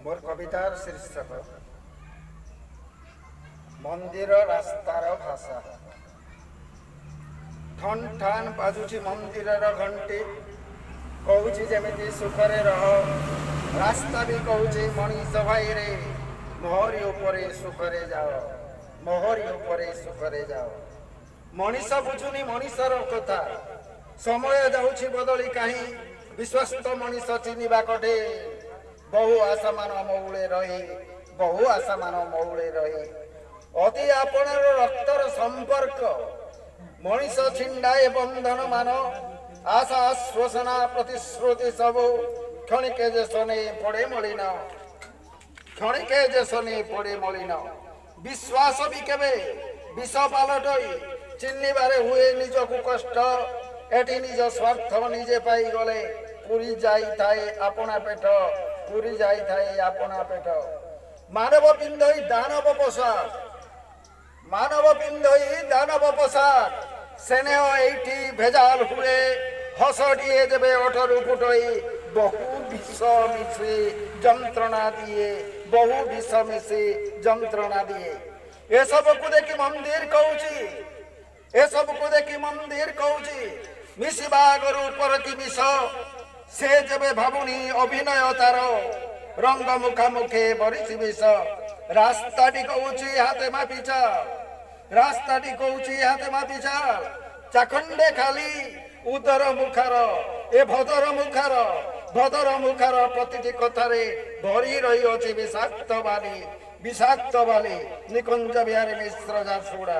मोर कवितार शीर्षक मंदिर रास्तार भाषा। ठन ठान बाजुची मंदिर घंटी कहूची जेमिति सुखरे रह। रास्ता भी कहूची मनीष भाई रे मोहरी उपरे सुखरे जाओ, मोहरी उपरे सुखरे जाओ। मनीष बुझुनी मनीषर कथा। समय जाऊची बदली कहीं विश्वस्त मनीष चिन्हिबा कटे। बहु आशा मान मौले रही, बहु आशा मान मौले रही। अति आपणर रक्तर संपर्क मनीष छिंडाए बंधन मान। आशा आश्वासना प्रतिश्रुति सब क्षणिके जे सने पड़े मलिन, क्षणिके जे सने पड़े मलिन। विश्वास भी केबे विष पालटई चिन्हिबारे हुए निजकु कष्ट। एटी निज स्वार्थ निजे पाई गले पुरी जाई थाए आपना पेट, पुरी जाई थाए आपना पेट। मानव पिंधई दानव पोशाक, मानव पिंधई दानव पोशाक। स्नेह एठी भेजाल हुए हसटिए देवे अठरु फुटई। बहु विष मिश्री जंत्रणा दिए, बहु विष मिश्री जंत्रणा दिए। ए सब को देखी मंदिर कहूची, ए सब को देखी मंदिर कहूची। मिशिबा गरु परति मिश से जेबे भाबुनी अभिनय तार। रंग मुखामुखे बरिसी विष। रास्ताटी कहूची हाथे मापी चाल, रास्ताटी कहूची हाथे मापी चाल। चाखंडे खाली उदर मुखार ए भदर मुखार, भदर मुखार प्रतिटी कथारे भरी रही अछि विषाक्त बाली, विषाक्त बाली। निकुंज बिहारी मिश्र झारसुगुड़ा।